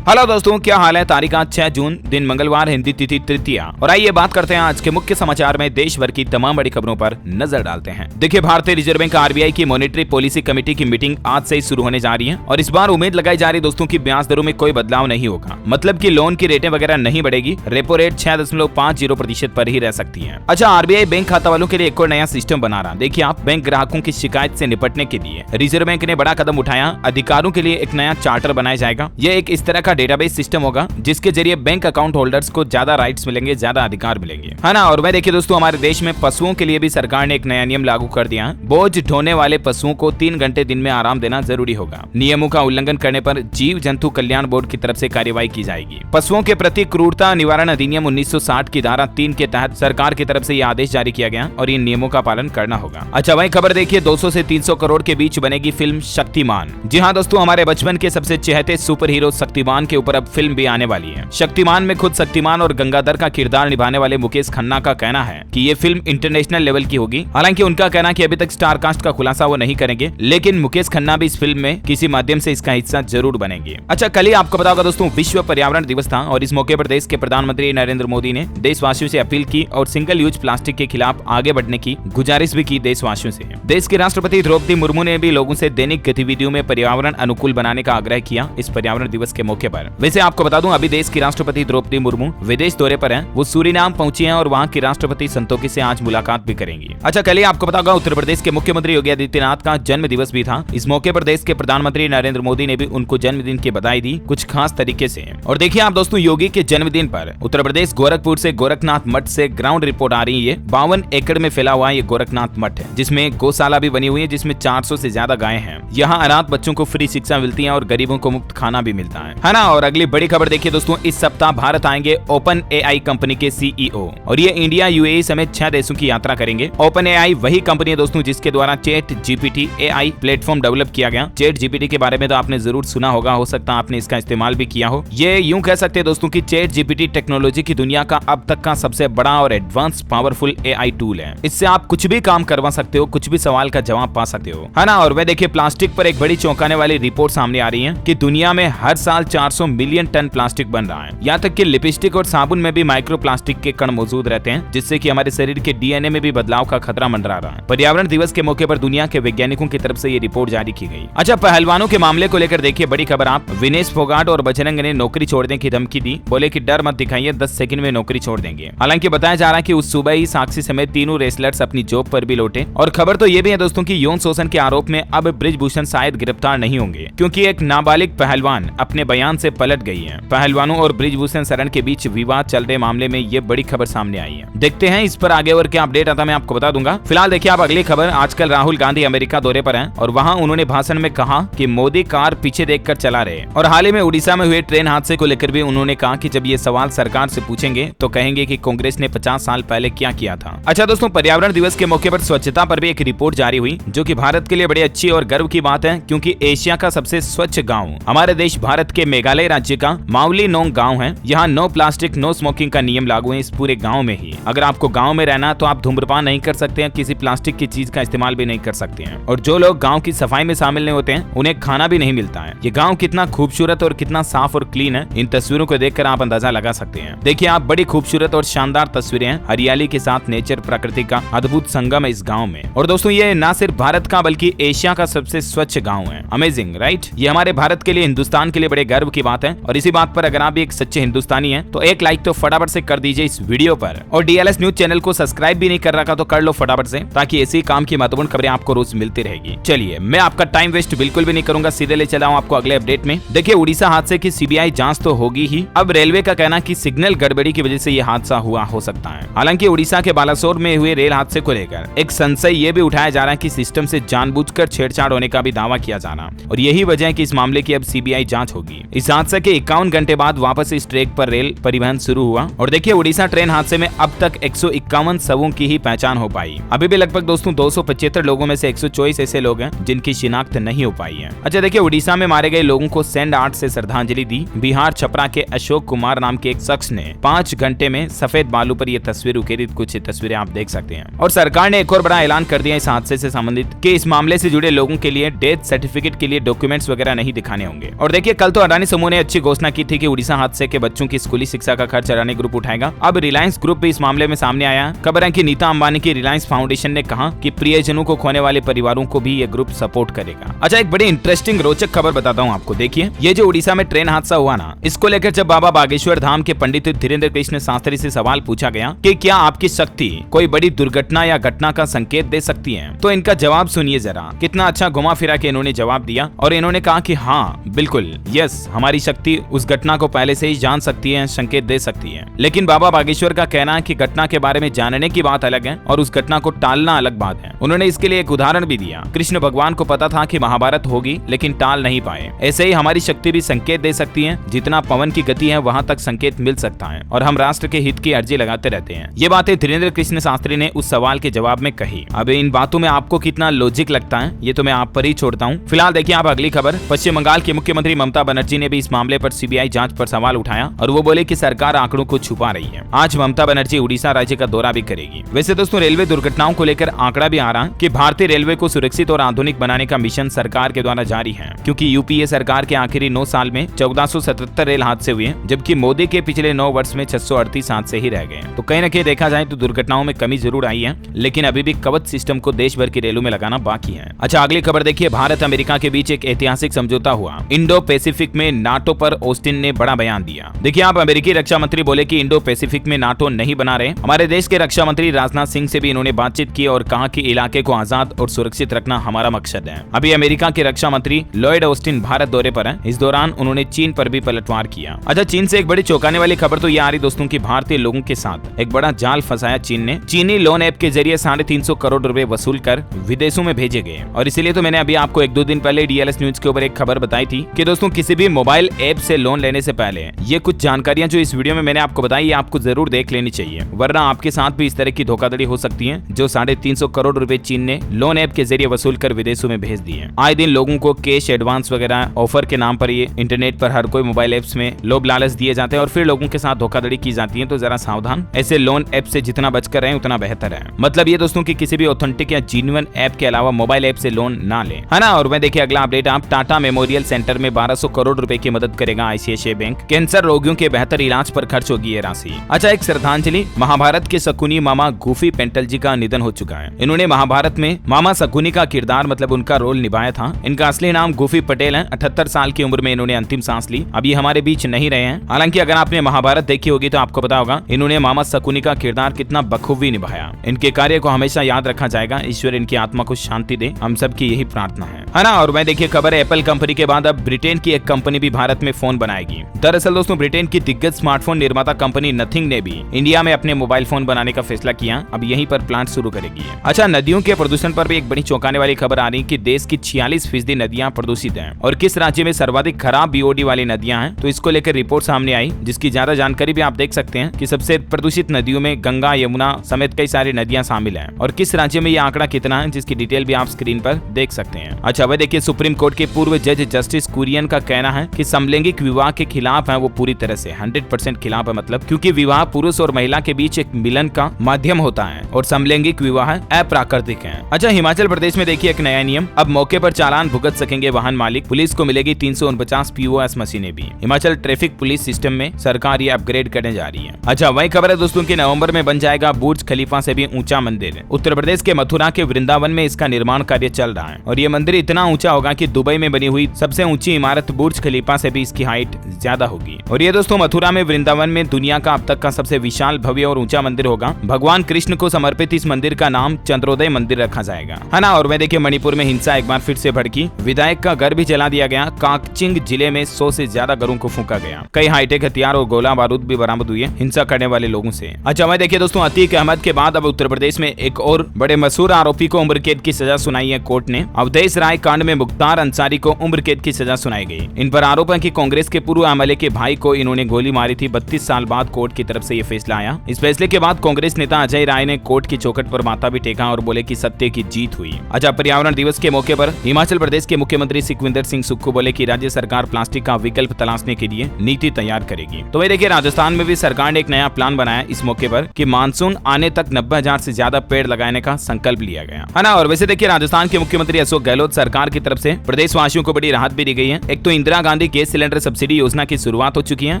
Hello दोस्तों, क्या हाल है। तारीख आज 6 जून, दिन मंगलवार, हिंदी तिथि तृतीया। और आइए बात करते हैं आज के मुख्य समाचार में देश भर की तमाम बड़ी खबरों पर नजर डालते हैं। देखिए, भारतीय रिजर्व बैंक आरबीआई की मॉनेटरी पॉलिसी कमेटी की मीटिंग आज से ही शुरू होने जा रही है और इस बार उम्मीद लगाई जा रही है दोस्तों की ब्याज दरों में कोई बदलाव नहीं होगा। मतलब की लोन की रेटें वगैरह नहीं बढ़ेगी। रेपो रेट 6.50% पर ही रह सकती है। अच्छा, आरबीआई बैंक खाता वालों के लिए एक और नया सिस्टम बना रहा। देखिए आप, बैंक ग्राहकों की शिकायत से निपटने के लिए रिजर्व बैंक ने बड़ा कदम उठाया। अधिकारों के लिए एक नया चार्टर बनाया जाएगा। यह एक इस तरह का डेटाबेस सिस्टम होगा जिसके जरिए बैंक अकाउंट होल्डर्स को ज्यादा राइट्स मिलेंगे, ज्यादा अधिकार मिलेंगे, है ना। और वह देखिए दोस्तों, हमारे देश में पशुओं के लिए भी सरकार ने एक नया नियम लागू कर दिया है। बोझ ढोने वाले पशुओं को 3 घंटे दिन में आराम देना जरूरी होगा। नियमों का उल्लंघन करने पर जीव जंतु कल्याण बोर्ड की तरफ से कार्रवाई की जाएगी। पशुओं के प्रति क्रूरता निवारण अधिनियम 1960 की धारा 3 के तहत सरकार की तरफ से यह आदेश जारी किया गया और इन नियमों का पालन करना होगा। अच्छा, वही खबर देखिए, 200 से 300 करोड़ के बीच बनेगी फिल्म शक्तिमान। जी हाँ दोस्तों, हमारे बचपन के सबसे चहेते सुपर हीरो शक्तिमान के ऊपर अब फिल्म भी आने वाली है। शक्तिमान में खुद शक्तिमान और गंगाधर का किरदार निभाने वाले मुकेश खन्ना का कहना है कि ये फिल्म इंटरनेशनल लेवल की होगी। हालांकि उनका कहना कि अभी तक स्टार कास्ट का खुलासा वो नहीं करेंगे, लेकिन मुकेश खन्ना भी इस फिल्म में किसी माध्यम से इसका हिस्सा जरूर बनेंगे। अच्छा, कल ही आपको पता होगा दोस्तों, विश्व पर्यावरण दिवस था और इस मौके पर देश के प्रधानमंत्री नरेंद्र मोदी ने देशवासियों से अपील की और सिंगल यूज प्लास्टिक के खिलाफ आगे बढ़ने की गुजारिश भी की देशवासियों से। देश की राष्ट्रपति द्रौपदी मुर्मू ने भी लोगों से दैनिक गतिविधियों में पर्यावरण अनुकूल बनाने का आग्रह किया इस पर्यावरण दिवस के मौके पर। वैसे आपको बता दूं, अभी देश की राष्ट्रपति द्रौपदी मुर्मू विदेश दौरे पर हैं। वो सूरीनाम पहुंची हैं और वहां की राष्ट्रपति संतोखी से आज मुलाकात भी करेंगी। अच्छा, कल ही आपको पता होगा, उत्तर प्रदेश के मुख्यमंत्री योगी आदित्यनाथ का जन्म दिवस भी था। इस मौके पर देश के प्रधानमंत्री नरेंद्र मोदी ने भी उनको जन्मदिन की बधाई दी कुछ खास तरीके से। और देखिए आप दोस्तों, योगी के जन्मदिन पर उत्तर प्रदेश गोरखपुर से गोरखनाथ मठ से ग्राउंड रिपोर्ट आ रही है। 52 एकड़ में फैला हुआ ये गोरखनाथ मठ है, जिसमें गौशाला भी बनी हुई है, जिसमें 400 से ज्यादा गायें हैं। यहाँ अनाथ बच्चों को फ्री शिक्षा मिलती है और गरीबों को मुफ्त खाना भी मिलता है ना। और अगली बड़ी खबर देखिए दोस्तों, इस सप्ताह भारत आएंगे ओपन एआई कंपनी के सीईओ और ये इंडिया, यूएई समेत 6 देशों की यात्रा करेंगे। ओपन एआई वही कंपनी है दोस्तों जिसके द्वारा chat GPT AI platform develop किया गया। चैट जीपीटी के बारे में तो आपने जरूर सुना होगा, हो सकता है आपने इसका इस्तेमाल भी किया हो। ये यूं कह सकते हैं दोस्तों कि चैट जीपीटी टेक्नोलॉजी की दुनिया का अब तक का सबसे बड़ा और एडवांस पावरफुल एआई टूल है। इससे आप कुछ भी काम करवा सकते हो, कुछ भी सवाल का जवाब पा सकते हो, है ना। और वह देखिए, प्लास्टिक पर एक बड़ी चौंकाने वाली रिपोर्ट सामने आ रही है कि दुनिया में हर साल 400 मिलियन टन प्लास्टिक बन रहा है। यहाँ तक कि लिपस्टिक और साबुन में भी माइक्रो प्लास्टिक के कण मौजूद रहते हैं, जिससे कि हमारे शरीर के डीएनए में भी बदलाव का खतरा मंडरा रहा है। पर्यावरण दिवस के मौके पर दुनिया के वैज्ञानिकों की तरफ से ये रिपोर्ट जारी की गई। अच्छा, पहलवानों के मामले को लेकर देखिए बड़ी खबर। आप विनेश फोगाट और बजरंग ने नौकरी छोड़ने की धमकी दी। बोले कि डर मत दिखाइए, 10 सेकंड में नौकरी छोड़ देंगे। हालांकि बताया जा रहा है कि उस सुबह ही साक्षी समेत तीनों रेसलर्स अपनी जॉब पर भी लौटे। और खबर तो ये भी है दोस्तों कि यौन शोषण के आरोप में अब ब्रिजभूषण शायद गिरफ्तार नहीं होंगे, क्योंकि एक नाबालिग पहलवान अपने बयान से पलट गई है। पहलवानों और ब्रिजभूषण शरण के बीच विवाद चल रहे मामले में ये बड़ी खबर सामने आई है। देखते हैं इस पर आगे और क्या अपडेट आता मैं आपको बता दूंगा। फिलहाल देखिए आप अगली खबर। आजकल राहुल गांधी अमेरिका दौरे पर हैं और वहां उन्होंने भाषण में कहा कि मोदी कार पीछे देखकर चला रहे। और हाल ही में उड़ीसा में हुए ट्रेन हादसे को लेकर भी उन्होंने कहा कि जब ये सवाल सरकार से पूछेंगे तो कहेंगे कि कांग्रेस ने 50 साल पहले क्या किया था। अच्छा दोस्तों, पर्यावरण दिवस के मौके पर स्वच्छता पर भी एक रिपोर्ट जारी हुई, जो कि भारत के लिए बड़ी अच्छी और गर्व की बात है, क्योंकि एशिया का सबसे स्वच्छ गाँव हमारे देश भारत के मेघालय राज्य का माउली नोंग गाँव है। यहाँ नो प्लास्टिक नो स्मोकिंग का नियम लागू है इस पूरे गांव में ही। अगर आपको गांव में रहना तो आप धूम्रपान नहीं कर सकते हैं, किसी प्लास्टिक की चीज का इस्तेमाल भी नहीं कर सकते हैं। और जो लोग गांव की सफाई में शामिल नहीं होते हैं उन्हें खाना भी नहीं मिलता है। ये गांव कितना खूबसूरत और कितना साफ और क्लीन है, इन तस्वीरों को देखकर आप अंदाजा लगा सकते हैं। देखिए आप, बड़ी खूबसूरत और शानदार तस्वीरें हैं, हरियाली के साथ नेचर प्रकृति का अद्भुत संगम है इस गाँव में। और दोस्तों, ये न सिर्फ भारत का बल्कि एशिया का सबसे स्वच्छ गाँव है। Amazing right. ये हमारे भारत के लिए, हिंदुस्तान के लिए बड़े गर्व की बात है। और इसी बात पर अगर आप भी एक सच्चे हिंदुस्तानी हैं तो एक लाइक तो फटाफट से कर दीजिए इस वीडियो पर। और डीएलएस न्यूज चैनल को सब्सक्राइब भी नहीं कर रखा तो कर लो फटाफट से, ताकि ऐसी काम की महत्वपूर्ण खबरें आपको रोज मिलती रहेगी। चलिए, मैं आपका टाइम वेस्ट बिल्कुल भी नहीं करूंगा, सीधे ले चला हूं आपको अगले अपडेट में। देखिए, उड़ीसा हादसे की सीबीआई जांच तो होगी ही। अब रेलवे का कहना कि सिग्नल गड़बड़ी की वजह से यह हादसा हुआ हो सकता है। हालांकि उड़ीसा के बालासोर में हुए रेल हादसे को लेकर एक संशय ये भी उठाया जा रहा है कि सिस्टम से जानबूझकर छेड़छाड़ होने का भी दावा किया जा रहा, और यही वजह है कि इस मामले की अब सीबीआई जांच होगी। इस हादसे के 51 घंटे बाद वापस इस ट्रैक पर रेल परिवहन शुरू हुआ। और देखिए, उड़ीसा ट्रेन हादसे में अब तक 151 शवों की ही पहचान हो पाई। अभी भी लगभग दोस्तों 275 लोगों में से 124 ऐसे लोग हैं जिनकी शिनाख्त नहीं हो पाई है। अच्छा देखिए, उड़ीसा में मारे गए लोगों को सैंड आर्ट से श्रद्धांजलि दी। बिहार छपरा के अशोक कुमार नाम के एक शख्स ने 5 घंटे में सफेद बालू पर यह तस्वीर उकेरी। कुछ तस्वीरें आप देख सकते हैं। और सरकार ने एक और बड़ा ऐलान कर दिया इस हादसे से संबंधित कि इस मामले से जुड़े लोगों के लिए डेथ सर्टिफिकेट के लिए डॉक्यूमेंट्स वगैरह नहीं दिखाने होंगे। और देखिए, कल तो अडानी समूह ने अच्छी घोषणा की थी कि उड़ीसा हादसे के बच्चों की स्कूली शिक्षा का खर्च अडानी ग्रुप उठाएगा। अब रिलायंस ग्रुप भी इस मामले में सामने आया। खबर है कि नीता अंबानी की रिलायंस फाउंडेशन ने कहा कि प्रियजनों को खोने वाले परिवारों को भी ये ग्रुप सपोर्ट करेगा। अच्छा, एक बड़ी इंटरेस्टिंग रोचक खबर बताता हूँ आपको। देखिए, ये जो उड़ीसा में ट्रेन हादसा हुआ ना, इसको लेकर जब बाबा बागेश्वर धाम के पंडित धीरेन्द्र कृष्ण शास्त्री से सवाल पूछा गया कि क्या आपकी शक्ति कोई बड़ी दुर्घटना या घटना का संकेत दे सकती है, तो इनका जवाब सुनिए जरा। कितना अच्छा घुमा फिरा के इन्होंने जवाब दिया और इन्होंने कहा कि हाँ बिल्कुल, यस, हमारी शक्ति उस घटना को पहले से ही जान सकती है, संकेत दे सकती है। लेकिन बाबा बागेश्वर का कहना है कि घटना के बारे में जानने की बात अलग है और उस घटना को टालना अलग बात है। उन्होंने इसके लिए एक उदाहरण भी दिया। कृष्ण भगवान को पता था कि महाभारत होगी, लेकिन टाल नहीं पाए। ऐसे ही हमारी शक्ति भी संकेत दे सकती है। जितना पवन की गति है वहां तक संकेत मिल सकता है और हम राष्ट्र के हित की अर्जी लगाते रहते हैं। ये बातें धीरेन्द्र कृष्ण शास्त्री ने उस सवाल के जवाब में कही। अब इन बातों में आपको कितना लॉजिक लगता है, ये तो मैं आप पर ही छोड़ता हूँ। फिलहाल देखिए आप अगली खबर। पश्चिम बंगाल की मुख्यमंत्री ममता बनर्जी ने भी इस मामले पर सीबीआई जांच पर सवाल उठाया और वो बोले कि सरकार आंकड़ों को छुपा रही है। आज ममता बनर्जी उड़ीसा राज्य का दौरा भी करेगी। वैसे दोस्तों, रेलवे दुर्घटनाओं को लेकर आंकड़ा भी आ रहा है कि भारतीय रेलवे को सुरक्षित और आधुनिक बनाने का मिशन सरकार के द्वारा जारी है, क्योंकि यूपीए सरकार के आखिरी 9 साल में 1477 रेल हादसे हुए, जबकि मोदी के पिछले 9 वर्ष में 638 हादसे ही रह गए। तो कहीं न कहीं देखा जाए तो दुर्घटनाओं में कमी जरूर आई है, लेकिन अभी भी कवच सिस्टम को देश भर की रेलों में लगाना बाकी है। अच्छा, अगली खबर देखिए। भारत अमेरिका के बीच एक ऐतिहासिक समझौता हुआ। इंडो पैसिफिक में नाटो पर ऑस्टिन ने बड़ा बयान दिया। देखिए, आप अमेरिकी रक्षा मंत्री बोले कि इंडो पैसिफिक में नाटो नहीं बना रहे। हमारे देश के रक्षा मंत्री राजनाथ सिंह से भी इन्होंने बातचीत की और कहा कि इलाके को आजाद और सुरक्षित रखना हमारा मकसद है। अभी अमेरिका के रक्षा मंत्री लॉयड ऑस्टिन भारत दौरे पर है। इस दौरान उन्होंने चीन पर भी पलटवार किया। अच्छा, चीन से एक बड़ी चौंकाने वाली खबर तो ये आ रही दोस्तों की भारतीय लोगों के साथ एक बड़ा जाल फंसाया चीन ने। चीनी लोन ऐप के जरिए 350 करोड़ रुपए वसूल कर विदेशों में भेजे गए। और इसीलिए तो मैंने अभी आपको 1-2 दिन पहले डीएलएस न्यूज के ऊपर एक खबर बताई थी कि दोस्तों किसी भी मोबाइल ऐप से लोन लेने से पहले ये कुछ जानकारियां जो इस वीडियो में मैंने आपको बताई, ये आपको जरूर देख लेनी चाहिए, वरना आपके साथ भी इस तरह की धोखाधड़ी हो सकती है जो 350 करोड़ रुपए चीन ने लोन ऐप के जरिए वसूल कर विदेशों में भेज दिए। आए दिन लोगों को कैश एडवांस वगैरह ऑफर के नाम पर ये इंटरनेट पर हर कोई मोबाइल एप्स में लोभ लालच दिए जाते हैं और फिर लोगों के साथ धोखाधड़ी की जाती है। तो जरा सावधान, ऐसे लोन ऐप से जितना बचकर रहें उतना बेहतर है। मतलब ये दोस्तों कि किसी भी ऑथेंटिक या जेन्युइन ऐप के अलावा मोबाइल ऐप से लोन ना लें, है ना। और मैं देखिए अगला अपडेट, आप टाटा मेमोरियल सेंटर में 1200 करोड़ रुपए की मदद करेगा आईसीआईसीआई बैंक। कैंसर रोगियों के बेहतर इलाज पर खर्च होगी ये राशि। अच्छा, एक श्रद्धांजलि। महाभारत के शकुनी मामा गुफी पेंटल जी का निधन हो चुका है। इन्होंने महाभारत में मामा शकुनी का किरदार मतलब उनका रोल निभाया था। इनका असली नाम गुफी पटेल है। 78 साल की उम्र में इन्होंने अंतिम सांस ली। अब ये हमारे बीच नहीं रहे हैं। हालांकि अगर आपने महाभारत देखी होगी तो आपको पता होगा इन्होंने मामा शकुनी का किरदार कितना बखूबी निभाया। इनके कार्य को हमेशा याद रखा जाएगा। ईश्वर इनकी आत्मा को शांति दे, हम सबकी यही प्रार्थना है ना। और मैं देखिए खबर है, एप्पल कंपनी के बाद अब ब्रिटेन की एक कंपनी भी भारत में फोन बनाएगी। दरअसल दोस्तों, ब्रिटेन की दिग्गज स्मार्टफोन निर्माता कंपनी नथिंग ने भी इंडिया में अपने मोबाइल फोन बनाने का फैसला किया। अब यहीं पर प्लांट शुरू करेगी। अच्छा, नदियों के प्रदूषण पर भी एक बड़ी चौंकाने वाली खबर आ रही है कि देश की 46% नदियां प्रदूषित हैं और किस राज्य में सर्वाधिक खराब बीओडी वाली नदियां हैं, तो इसको लेकर रिपोर्ट सामने आई, जिसकी ज्यादा जानकारी भी आप देख सकते हैं कि सबसे प्रदूषित नदियों में गंगा, यमुना समेत कई सारी नदियां शामिल हैं और किस राज्य में यह आंकड़ा कितना है, जिसकी डिटेल भी आप स्क्रीन पर देख सकते हैं। अच्छा, वह देखिए, सुप्रीम कोर्ट के पूर्व जज जस्टिस कुरियन का कहना है कि समलैंगिक विवाह के खिलाफ है, वो पूरी तरह से 100% खिलाफ है। मतलब क्योंकि विवाह पुरुष और महिला के बीच एक मिलन का माध्यम होता है और समलैंगिक विवाह अप्राकृतिक है। अच्छा, हिमाचल प्रदेश में देखिए एक नया नियम, अब मौके पर चालान भुगत सकेंगे वाहन मालिक। पुलिस को मिलेगी 349 पीओएस मशीनें भी। हिमाचल ट्रैफिक पुलिस सिस्टम में सरकार ये अपग्रेड करने जा रही है। अच्छा, वही खबर है दोस्तों कि नवंबर में बन जाएगा बुर्ज खलीफा से भी ऊंचा मंदिर। उत्तर प्रदेश के मथुरा के वृंदावन में इसका निर्माण कार्य चल रहा है और ये मंदिर इतना ऊंचा होगा कि दुबई में बनी हुई सबसे ऊंची इमारत बुर्ज खलीफा से भी इसकी हाइट ज्यादा होगी। और ये दोस्तों मथुरा में वृंदावन में दुनिया का अब तक का सबसे विशाल, भव्य और ऊंचा मंदिर होगा। भगवान कृष्ण को समर्पित इस मंदिर का नाम चंद्रोदय मंदिर रखा जाएगा, है ना। और वह देखिए मणिपुर में हिंसा एक बार फिर से भड़की। विधायक का घर भी जला दिया गया। काकचिंग जिले में 100 से ज्यादा घरों को फूंका गया। कई हाईटेक हथियार और गोला बारूद भी बरामद हुए हिंसा करने वाले लोगों से। अच्छा, वह देखिए दोस्तों, अतीक अहमद के बाद अब उत्तर प्रदेश में एक और बड़े मशहूर आरोपी को उम्र कैद की सजा सुनाई है कोर्ट ने। अवधेश राय कांड में मुख्तार अंसारी को उम्र कैद की सजा सुनाई गई। इन पर आरोप है कि कांग्रेस के पूर्व एमएलए के भाई को इन्होंने गोली मारी थी। 32 साल बाद कोर्ट की तरफ से ये फैसला आया। इस फैसले के बाद कांग्रेस नेता अजय राय ने कोर्ट की चौखट पर माथा भी टेका और बोले कि सत्य की जीत हुई। अच्छा, पर्यावरण दिवस के मौके पर हिमाचल प्रदेश के मुख्यमंत्री सुखविंदर सिंह सुक्खू बोले कि राज्य सरकार प्लास्टिक का विकल्प तलाशने के लिए नीति तैयार करेगी। तो वही देखिए, राजस्थान में भी सरकार ने एक नया प्लान बनाया इस मौके पर कि मानसून आने तक 90,000 से ज्यादा पेड़ लगाने का संकल्प लिया गया, है ना। और वैसे देखिए, राजस्थान के मुख्यमंत्री अशोक गहलोत सरकार की तरफ से प्रदेशवासियों को बड़ी राहत भी दी गई है। एक तो Indira Gandhi Gandhi gas cylinder subsidy योजना की शुरुआत हो चुकी है।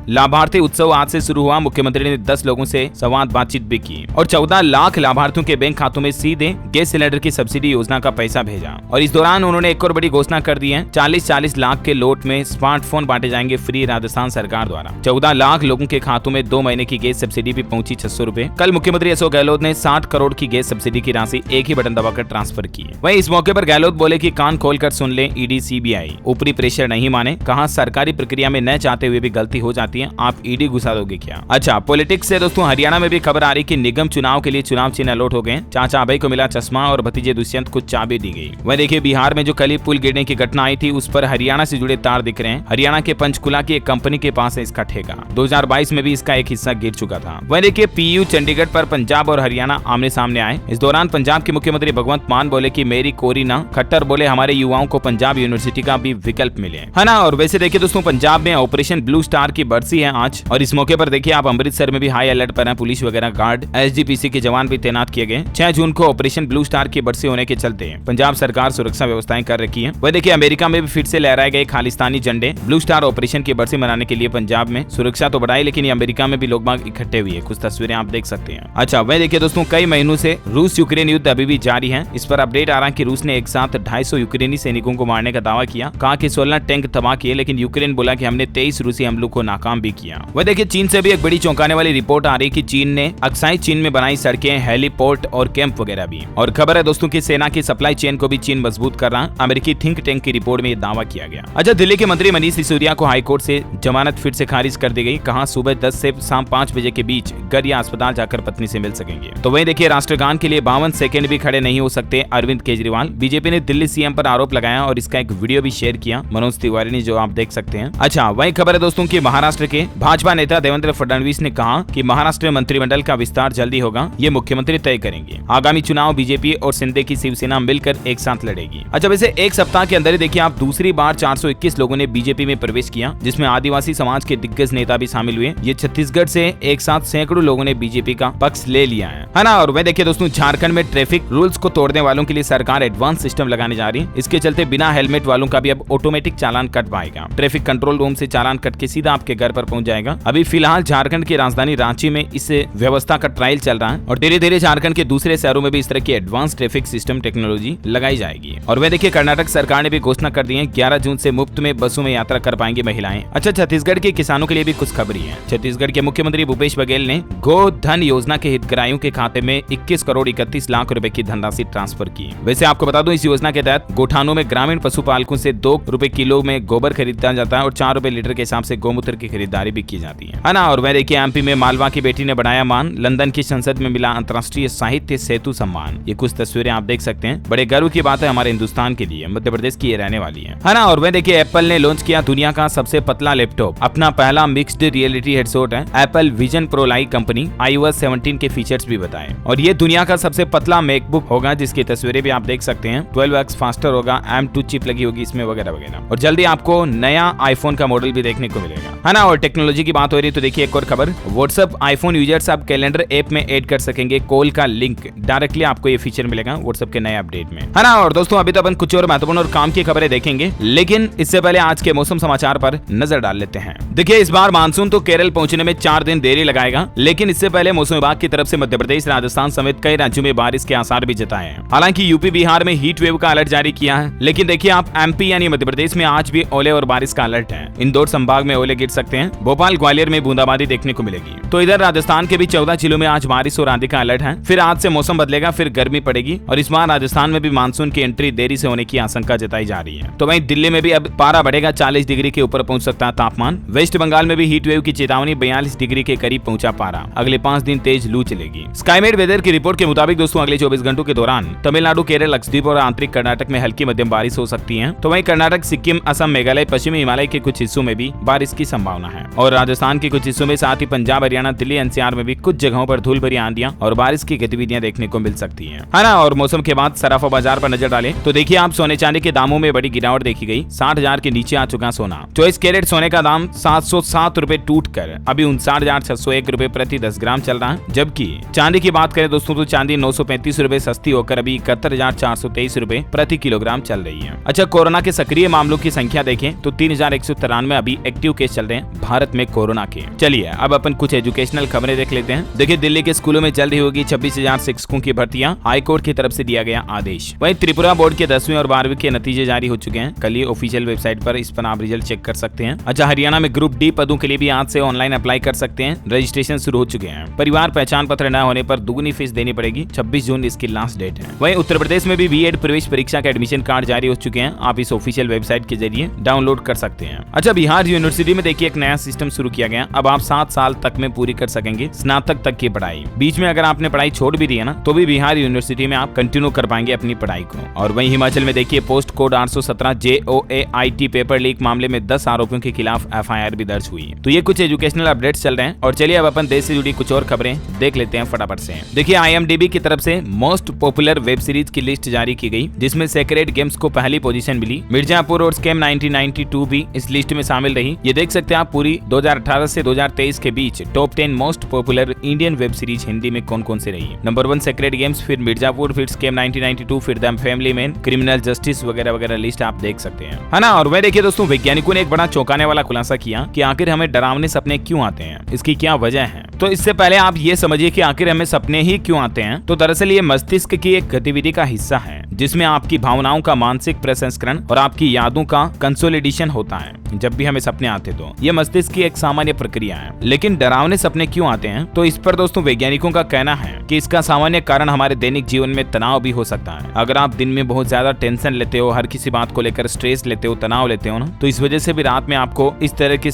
लाभार्थी उत्सव आज से शुरू हुआ। मुख्यमंत्री ने 10 लोगों से संवाद बातचीत भी की और 14 लाख लाभार्थियों के बैंक खातों में सीधे गैस सिलेंडर की सब्सिडी योजना का पैसा भेजा। और इस दौरान उन्होंने एक और बड़ी घोषणा कर दी है, 40-40 लाख के लोट में स्मार्टफोन बांटे जाएंगे फ्री राजस्थान सरकार द्वारा। 14 लाख लोगों के खातों में 2 महीने की गैस सब्सिडी भी पहुंची 600 रुपए। कल मुख्यमंत्री अशोक गहलोत ने 60 करोड़ की गैस सब्सिडी की राशि एक ही बटन दबाकर ट्रांसफर की। वहीं इस मौके पर गहलोत बोले कि कान खोलकर सुन ले ईडी सीबीआई, ऊपरी प्रेशर नहीं माने। कहा सरकारी प्रक्रिया में न चाहते हुए भी गलती हो जाती है, आप ईडी घुसा दोगे क्या? अच्छा, पॉलिटिक्स से दोस्तों हरियाणा में भी खबर आ रही कि निगम चुनाव के लिए चुनाव चिन्ह अलॉट हो गए। चाचा अभय को मिला चश्मा और भतीजे दुष्यंत को चाबी दी गई। वह देखिए बिहार में जो कल पुल गिरने की घटना आई थी उस पर हरियाणा से जुड़े तार दिख रहे हैं। हरियाणा के पंचकुला की एक कंपनी के पास है इसका ठेका। 2022 में भी इसका एक हिस्सा गिर चुका था। वह देखिए पीयू चंडीगढ़ पर पंजाब और हरियाणा आमने सामने आए। इस दौरान पंजाब के मुख्यमंत्री भगवंत मान बोले कि मेरी कोरी ना, खट्टर बोले हमारे युवाओं को पंजाब यूनिवर्सिटी का भी विकल्प मिले, है ना। और वैसे देखिए दोस्तों पंजाब में ऑपरेशन ब्लू स्टार की बरसी है आज, और इस मौके पर देखिए आप अमृतसर में भी हाई अलर्ट पर है। पुलिस वगैरह गार्ड एसजीपीसी के जवान भी तैनात किए गए। 6 जून को ऑपरेशन ब्लू स्टार की बरसी होने के चलते पंजाब सरकार सुरक्षा व्यवस्थाएं कर रखी है। वह देखिए अमेरिका में भी फिर से लहराए गए खालिस्तानी झंडे। ब्लू स्टार ऑपरेशन की बरसी मनाने के लिए पंजाब में सुरक्षा तो बढ़ाई, लेकिन अमेरिका में भी लोग बाग इकट्ठे हुए। कुछ तस्वीरें आप देख सकते हैं। अच्छा, वह देखिए दोस्तों कई महीनों से रूस यूक्रेन युद्ध अभी भी जारी है। इस पर अपडेट आ रहा है कि रूस ने एक साथ 250 यूक्रेनी सैनिकों को मारने का दावा किया। कहा कि 16 टैंक तबाह किए, लेकिन यूक्रेन बोला कि हमने 23 रूसी हमलों को नाकाम भी किया। वह देखिए चीन से भी एक बड़ी चौंकाने वाली रिपोर्ट आ रही कि चीन ने अक्साई चीन में बनाई सड़कें, हेलीपोर्ट और कैंप वगैरह भी। और खबर है दोस्तों की सेना की सप्लाई चेन को भी चीन मजबूत कर रहा। अमेरिकी थिंक टैंक की रिपोर्ट में यह दावा किया गया। अच्छा, दिल्ली के मंत्री मनीष सिसोदिया को हाईकोर्ट से जमानत फिर से खारिज कर दी गई। कहा सुबह 10 से शाम 5 बजे के बीच घर या अस्पताल जाकर पत्नी से मिल सकेंगे। तो वही देखिए राष्ट्रगान के लिए 52 सेकंड भी खड़े नहीं हो सकते अरविंद केजरीवाल। बीजेपी ने दिल्ली सीएम पर आरोप लगाया और इसका एक वीडियो भी शेयर किया मनोज तिवारी ने, जो आप देख सकते हैं। अच्छा, वही खबर है दोस्तों की महाराष्ट्र के भाजपा नेता देवेंद्र फडणवीस ने कहा कि महाराष्ट्र में मंत्रिमंडल का विस्तार जल्दी होगा, ये मुख्यमंत्री तय करेंगे। आगामी चुनाव बीजेपी और शिंदे की शिवसेना मिलकर एक साथ लड़ेगी। अच्छा, वैसे एक सप्ताह के अंदर ही देखिए आप दूसरी बार 421 लोगों ने बीजेपी में प्रवेश किया, जिसमें आदिवासी समाज के दिग्गज नेता भी शामिल हुए। ये छत्तीसगढ़ से एक साथ सैकड़ों लोगों ने बीजेपी का पक्ष ले लिया है ना। और वह देखिए दोस्तों झारखंड में ट्रैफिक रूल्स को तोड़ने वालों के लिए सरकार एडवांस सिस्टम लगाने जा रही है। इसके चलते बिना हेलमेट वालों का भी अब ऑटोमेटिक चालान कट पाएगा। ट्रैफिक कंट्रोल रूम से चालान कट के सीधा आपके घर पर पहुंच जाएगा। अभी फिलहाल झारखंड की राजधानी रांची में इस व्यवस्था का ट्रायल चल रहा है और धीरे धीरे झारखंड के दूसरे शहरों में भी इस तरह की एडवांस ट्रैफिक सिस्टम टेक्नोलॉजी लगाई जाएगी। और वह देखिए कर्नाटक सरकार ने भी घोषणा कर दी है 11 जून से मुफ्त में बसों में यात्रा कर पाएंगी महिलाएं। अच्छा, छत्तीसगढ़ के किसानों के लिए भी कुछ खबरी है। छत्तीसगढ़ के मुख्यमंत्री भूपेश बघेल ने गो धन योजना के हितग्राहियों के खाते में 21 करोड़ 31 लाख रुपए की धनराशि ट्रांसफर की। वैसे आपको बता दूं इस योजना के तहत गोठानों में ग्रामीण पशुपालकों से 2 रुपए किलो में गोबर खरीदा जाता है और 4 रुपए लीटर के हिसाब से गौमूत्र की खरीदारी भी की जाती है ना। और वह देखिए एमपी में मालवा की बेटी ने बढ़ाया मान, लंदन की संसद में मिला अंतर्राष्ट्रीय साहित्य सेतु सम्मान। ये कुछ तस्वीरें आप देख सकते हैं। बड़े गर्व की बात है हमारे हिंदुस्तान के लिए, मध्य प्रदेश की ये रहने वाली है ना। और वह देखिए एप्पल ने लॉन्च किया दुनिया का सबसे पतला लैपटॉप। अपना पहला मिक्स्ड रियलिटी हेडसेट है Apple vision pro light company iOS 17 के फीचर्स भी बताए। और ये दुनिया का सबसे पतला मैकबुक होगा, जिसकी तस्वीरें भी आप देख सकते हैं। 12x फास्टर होगा, M2 चिप लगी होगी इसमें वगैरह वगैरह। और जल्दी आपको नया आईफोन का मॉडल भी देखने को मिलेगा, है ना। और टेक्नोलॉजी की बात हो रही है तो देखिए एक और खबर, व्हाट्सएप आईफोन यूजर्स अब कैलेंडर ऐप में ऐड कर सकेंगे कॉल का लिंक। डायरेक्टली आपको ये फीचर मिलेगा व्हाट्सएप के नए अपडेट में, है ना। और दोस्तों अभी तो अपन कुछ और महत्वपूर्ण और काम की खबरें देखेंगे, लेकिन इससे पहले आज के मौसम समाचार पर नजर डाल लेते हैं। देखिए इस बार मानसून तो केरल पहुंचने में 4 दिन देरी लगाएगा, लेकिन इससे पहले मौसम विभाग की तरफ से मध्य प्रदेश, राजस्थान समेत कई राज्यों में बारिश के आसार भी जताए हैं। हालांकि यूपी बिहार में हीट वेव का अलर्ट जारी किया है, लेकिन देखिए आप एमपी यानी मध्य प्रदेश में आज भी ओले और बारिश का अलर्ट है। इंदौर संभाग में ओले गिर सकते हैं, भोपाल ग्वालियर में बूंदाबांदी देखने को मिलेगी। तो इधर राजस्थान के भी 14 जिलों में आज बारिश और आंधी का अलर्ट है। फिर आज से मौसम बदलेगा, फिर गर्मी पड़ेगी और इस बार राजस्थान में भी मानसून की एंट्री देरी से होने की आशंका जताई जा रही है। तो वहीं दिल्ली में भी अब पारा बढ़ेगा, 40 डिग्री के ऊपर पहुंच सकता है तापमान। वेस्ट बंगाल में भी हीट वेव की चेतावनी, 42 डिग्री के करीब पहुंचा पारा। अगले 5 दिन तेज लू चलेगी। स्काईमेट वेदर की रिपोर्ट के मुताबिक दोस्तों अगले 24 घंटों के दौरान तमिलनाडु, केरल, लक्षद्वीप और आंतरिक कर्नाटक में हल्की मध्यम बारिश हो सकती है। तो वहीं कर्नाटक, सिक्किम, असम, मेघालय, पश्चिमी हिमालय के कुछ हिस्सों में भी बारिश की संभावना है और राजस्थान के कुछ हिस्सों में, साथ ही पंजाब, हरियाणा, दिल्ली, एनसीआर में भी कुछ जगहों पर धूल भरी आंधियां और बारिश की गतिविधियां देखने को मिल सकती है ना। और मौसम के बाद सराफा बाजार पर नजर डालें तो देखिए आप सोने चांदी के दामों में बड़ी गिरावट देखी गई। 60,000 के नीचे आ चुका सोना। 24 कैरेट सोने का दाम 707 रुपए टूट कर अभी 59,601 रुपए प्रति 10 ग्राम चल रहा है। जबकि चांदी की बात करें दोस्तों तो चांदी 935 रुपए सस्ती होकर अभी 71,423 रुपए प्रति किलोग्राम चल रही है। अच्छा, कोरोना के सक्रिय मामलों की संख्या देखें तो 3193 अभी एक्टिव केस चल रहे हैं भारत में कोरोना के। चलिए अब अपन कुछ एजुकेशनल खबरें देख लेते हैं। देखिए दिल्ली के स्कूलों में जल्द ही होगी 26,000 शिक्षकों की भर्तियां, हाईकोर्ट की तरफ से दिया गया आदेश। वहीं त्रिपुरा बोर्ड के 10वीं और 12वीं के नतीजे जारी हो चुके हैं। कल ही ऑफिशियल वेबसाइट पर इस पर आप रिजल्ट चेक कर सकते हैं। अच्छा, हरियाणा में ग्रुप डी पदों के लिए भी आज से ऑनलाइन अप्लाई कर सकते हैं। रजिस्ट्रेशन शुरू हो चुके हैं। परिवार पहचान पत्र न होने पर दुगनी फीस देनी पड़ेगी। 26 जून इसकी लास्ट डेट है। वहीं उत्तर प्रदेश में भी बीएड प्रवेश परीक्षा के एडमिशन कार्ड जारी हो चुके हैं। आप इस ऑफिशियल वेबसाइट के जरिए डाउनलोड कर सकते हैं। अच्छा, बिहार यूनिवर्सिटी में देखिए एक नया सिस्टम शुरू किया गया। अब आप 7 साल तक में पूरी कर सकेंगे स्नातक तक की पढ़ाई। बीच में अगर आपने पढ़ाई छोड़ भी दी है ना, तो भी बिहार यूनिवर्सिटी में आप कंटिन्यू कर पाएंगे अपनी पढ़ाई को। और वहीं हिमाचल में देखिए post code 817 JOAIT paper leak मामले में 10 आरोपियों के खिलाफ FIR भी दर्ज हुई है। तो ये कुछ एजुकेशनल अपडेट्स चल रहे हैं। और चलिए अब अपन देश से जुड़ी कुछ और खबरें देख लेते हैं फटाफट से। देखिए IMDb की तरफ से मोस्ट पॉपुलर वेब सीरीज की लिस्ट जारी की गई, जिसमें सेक्रेड गेम्स को पहली पोजीशन मिली। मिर्जापुर और स्कैम 1992 भी इस लिस्ट में शामिल रही। ये देख सकते हैं आप पूरी 2018 से 2023 के बीच top 10 most popular Indian web series Hindi में कौन कौन से रही है। नंबर 1 सेक्रेड गेम्स, फिर मिर्जापुर, फिर स्कैम 1992, फिर the family man, criminal justice वगैरह वगैरह लिस्ट आप देख सकते हैं, है ना। और वह देखिए दोस्तों, वैज्ञानिकों ने एक बड़ा चौंकाने वाला खुलासा किया कि आखिर हमें डरावने सपने क्यों आते हैं, इसकी क्या वजह है। तो इससे पहले आप ये समझिए कि आखिर हमें सपने ही क्यों आते हैं। तो दरअसल ये मस्तिष्क की एक गतिविधि का हिस्सा है, जिसमें आपकी भावनाओं का मानसिक प्रसंस्करण और आपकी यादों का कंसोलिडेशन होता है। जब भी हमें सपने आते तो ये मस्तिष्क की एक सामान्य प्रक्रिया है। लेकिन डरावने सपने क्यों आते हैं, तो इस पर दोस्तों वैज्ञानिकों का कहना है कि इसका सामान्य कारण हमारे दैनिक जीवन में तनाव भी हो सकता है। अगर आप दिन में बहुत ज्यादा टेंशन लेते हो, हर किसी बात को लेकर स्ट्रेस लेते हो, तनाव लेते हो ना, तो इस वजह से भी रात में आपको इस तरह के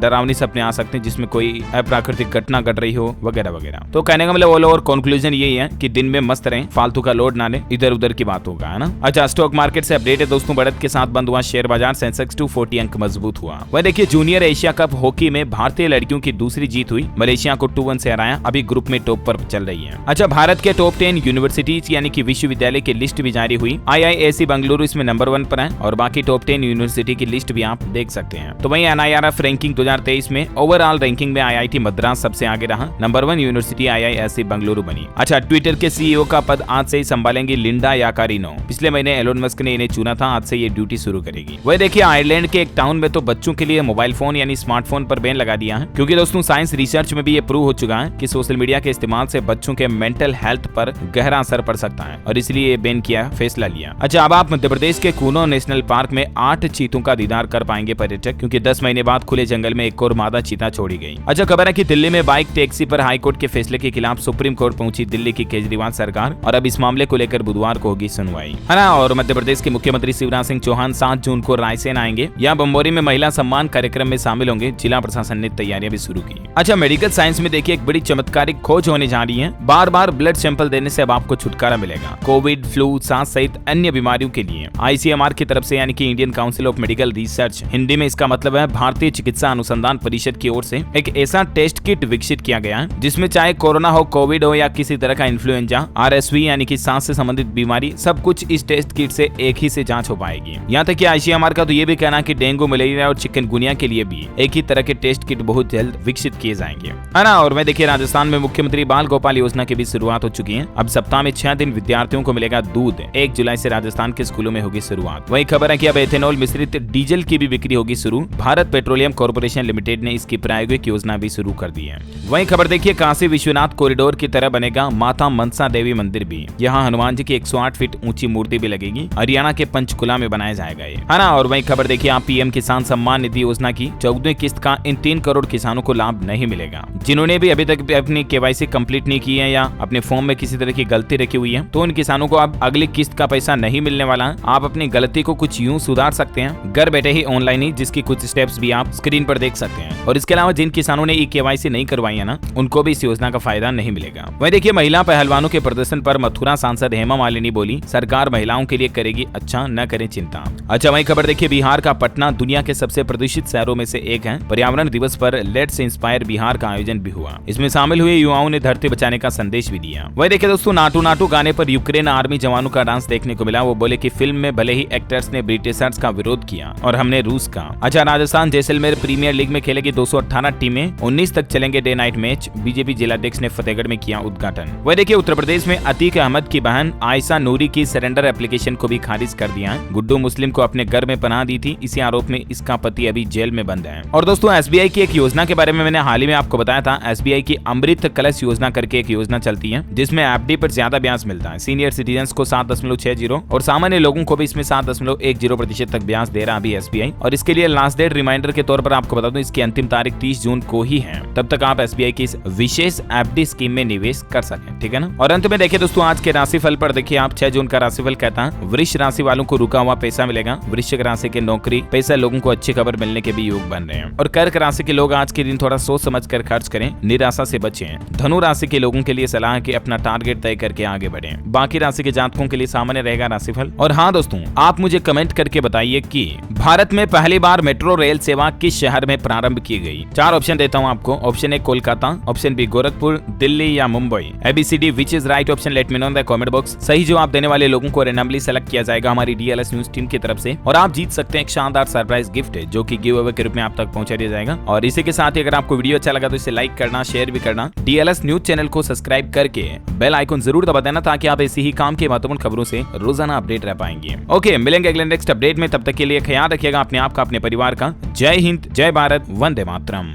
डरावनी सपने आ सकते हैं, जिसमें कोई अप्राकृतिक घटना घट रही हो वगैरह वगैरह। तो कहने का मतलब ऑल ओवर कंक्लूजन यही है कि दिन में मस्त रहें, फालतू का लोड ना लें, इधर उधर की बात होगा, है ना। अच्छा, स्टॉक मार्केट से अपडेट है दोस्तों। बढ़त के साथ बंद हुआ शेयर बाजार, सेंसेक्स 240 अंक मजबूत हुआ। वह देखिए जूनियर एशिया कप हॉकी में भारतीय लड़कियों की दूसरी जीत हुई। मलेशिया को 2-1 से हराया। अभी ग्रुप में टॉप पर चल रही है। अच्छा, भारत के टॉप 10 यूनिवर्सिटीज यानी कि विश्वविद्यालय की लिस्ट भी जारी हुई। IISc बेंगलुरु इसमें नंबर 1 पर है और बाकी टॉप 10 यूनिवर्सिटी की लिस्ट भी आप देख सकते हैं। तो वहीं NIRF रैंकिंग 2023 में ओवरऑल रैंकिंग में IIT मद्रास सबसे आगे रहा। नंबर 1 यूनिवर्सिटी IISc बेंगलुरु बनी। अच्छा, ट्विटर के CEO का पद आज से ही संभालेंगी लिंडा याकारिनो। पिछले महीने एलोन मस्क ने इन्हें चुना था, आज से ये ड्यूटी शुरू करेगी। वह देखिए आयरलैंड के एक टाउन में तो बच्चों के लिए मोबाइल फोन यानी स्मार्टफोन पर बैन लगा दिया है, क्योंकि दोस्तों साइंस रिसर्च में भी ये प्रूव हो चुका है कि सोशल मीडिया के इस्तेमाल से बच्चों के मेंटल हेल्थ पर गहरा असर पड़ सकता है और इसलिए बैन किया, फैसला लिया। अच्छा, अब आप मध्य प्रदेश के कूनो नेशनल पार्क में 8 चीतों का दीदार कर पाएंगे पर्यटक, क्योंकि 10 महीने बाद खुले जंगल में एक और मादा चीता छोड़ी गई। अच्छा, खबर है कि दिल्ली में बाइक टैक्सी पर हाईकोर्ट के फैसले के खिलाफ सुप्रीम कोर्ट पहुंची दिल्ली की केजरीवाल सरकार और अब इस मामले को लेकर बुधवार को होगी सुनवाई, है ना। और मध्य प्रदेश के मुख्यमंत्री शिवराज सिंह चौहान 7 जून को रायसेन आएंगे। यहाँ बम्बोरी में महिला सम्मान कार्यक्रम में शामिल होंगे। जिला प्रशासन ने तैयारियां भी शुरू की। अच्छा, मेडिकल साइंस में देखिए एक बड़ी चमत्कारिक खोज होने जा रही है। बार बार ब्लड सैंपल देने से अब आपको छुटकारा मिलेगा। कोविड, फ्लू, सांस सहित अन्य बीमारियों के लिए ICMR की तरफ से यानी कि Indian council of medical research, Hindi में इसका मतलब है भारतीय चिकित्सा अनुसंधान परिषद की ओर से एक ऐसा टेस्ट किट विकसित किया गया है, जिसमें चाहे कोरोना हो, कोविड हो या किसी तरह का इन्फ्लुएंजा, RSV यानी कि सांस से संबंधित बीमारी, सब कुछ इस टेस्ट किट से एक ही से जांच हो पाएगी। यहाँ तक कि ICMR का तो ये भी कहना कि डेंगू, मलेरिया और चिकनगुनिया के लिए भी एक ही तरह के टेस्ट किट बहुत जल्द विकसित किए जाएंगे, है ना। और मैं देखिए राजस्थान में मुख्यमंत्री बाल गोपाल योजना की भी शुरुआत हो चुकी है। अब सप्ताह में 6 दिन विद्यार्थियों को मिलेगा दूध। 1 जुलाई से राजस्थान के स्कूलों में होगी शुरुआत। वही खबर है कि अब एथेनॉल मिश्रित डीजल की भी बिक्री होगी शुरू। भारत पेट्रोलियम कॉर्पोरेशन लिमिटेड ने इसकी प्रायोगिक योजना भी शुरू कर दी है। वही खबर देखिए काशी विश्वनाथ कॉरिडोर की तरह बनेगा माता मनसा देवी मंदिर भी। यहाँ हनुमान जी की 108 फीट ऊंची मूर्ति भी लगेगी। हरियाणा के पंचकुला में बनाया जाएगा ये, है ना। और वही खबर देखिए आप PM किसान सम्मान निधि योजना की 14वीं किस्त का इन 3 करोड़ किसानों को लाभ नहीं मिलेगा। जिन्होंने भी अभी तक अपनी KYC कंप्लीट नहीं की है या अपने फॉर्म में किसी तरह की गलती रखी हुई है, तो उन किसानों को अब अगली किस्त का पैसा नहीं मिलने वाला है। आप अपनी गलती को कुछ यूं सुधार सकते हैं घर बैठे ही ऑनलाइन ही, जिसकी कुछ स्टेप्स भी आप स्क्रीन पर देख सकते हैं। और इसके अलावा जिन किसानों ने KYC नहीं करवाई है ना, उनको भी इस योजना का फायदा नहीं मिलेगा। वही देखिए महिला पहलवानों के प्रदर्शन पर मथुरा सांसद हेमा मालिनी बोली, सरकार महिलाओं के लिए करेगी अच्छा, न करें चिंता। अच्छा, वही खबर देखिए बिहार का पटना दुनिया के सबसे प्रदूषित शहरों में से एक है। पर्यावरण दिवस पर लेट्स इंस्पायर बिहार का आयोजन भी हुआ। इसमें शामिल हुए युवाओं ने धरती बचाने का संदेश भी दिया। वही देखिए दोस्तों नाटू नाटू गाने पर यूक्रेन आर्मी जवानों का डांस देखने को मिला। वो बोले कि फिल्म में भले ही एक्टर्स ने ब्रिटिशर्स का विरोध किया और हमने रूस का। अच्छा, राजस्थान जैसलमेर प्रीमियर लीग में खेलेगी 218 टीमें। 19 तक चलेंगे डे नाइट मैच बीजेपी जिलाध्यक्ष ने फतेहगढ़ में किया उद्घाटन। वह देखिए उत्तर प्रदेश में अतीक अहमद की बहन आयशा नूरी की सरेंडर एप्लीकेशन को भी खारिज कर दिया है। गुड्डू मुस्लिम को अपने घर में पनाह दी थी, इसी आरोप में इसका पति अभी जेल में बंद है। और दोस्तों एसबीआई की एक योजना के बारे में मैंने हाल ही में आपको बताया था। एसबीआई की अमृत कलश योजना करके एक योजना चलती है जिसमें एफडी पर ज्यादा ब्याज मिलता है। सीनियर सिटीजन को 7.60 और सामान्य लोगों को भी इसमें 7.10% तक ब्याज दे रहा अभी एसबीआई। और इसके लिए लास्ट डेट रिमाइंडर के तौर पर आपको बता दूं इसकी अंतिम तारीख 30 जून को ही है। तब तक आप एसबीआई की इस विशेष एफडी स्कीम में निवेश कर सकें, ठीक है ना। और अंत में देखिए दोस्तों आज के राशिफल पर देखिए आप 6 जून का राशिफल कहता है वृष राशि वालों को रुका हुआ पैसा मिलेगा। वृश्चिक राशि के नौकरी पैसा लोगों को अच्छी खबर मिलने के भी योग बन रहे हैं। और कर्क राशि के लोग आज के दिन थोड़ा सोच समझ कर खर्च करें, निराशा से बचें। धनु राशि के लोगों के लिए सलाह है कि अपना टारगेट तय करके आगे बढ़ें। बाकी राशि के जातकों के लिए सामान्य रहेगा राशिफल। और हाँ दोस्तों आप मुझे कमेंट करके बताइए कि भारत में पहली बार मेट्रो रेल सेवा किस शहर में प्रारंभ की गई। 4 ऑप्शन देता हूँ आपको। Option A Kolkata, option B Gorakhpur, Delhi या Mumbai. ABCD which is right option let me know in the comment box. सही जवाब देने वाले लोगों को रैंडमली सेलेक्ट किया जाएगा हमारी DLS न्यूज टीम की तरफ से और आप जीत सकते हैं एक शानदार सरप्राइज गिफ्ट है जो कि गिव अवे के रूप में आप तक पहुंचा दिया जाएगा। और इसी के साथ ही अगर आपको वीडियो अच्छा लगा तो इसे लाइक करना, शेयर भी करना, DLS न्यूज चैनल को सब्सक्राइब करके बेल आइकन जरूर दबा देना ताकि आप ऐसी ही काम की महत्वपूर्ण खबरों से रोजाना अपडेट रह पाएंगे। ओके मिलेंगे अगले नेक्स्ट अपडेट में, तब तक के लिए ख्याल रखिएगा अपने आप का, अपने परिवार का। जय हिंद, जय भारत, वंदे मातरम।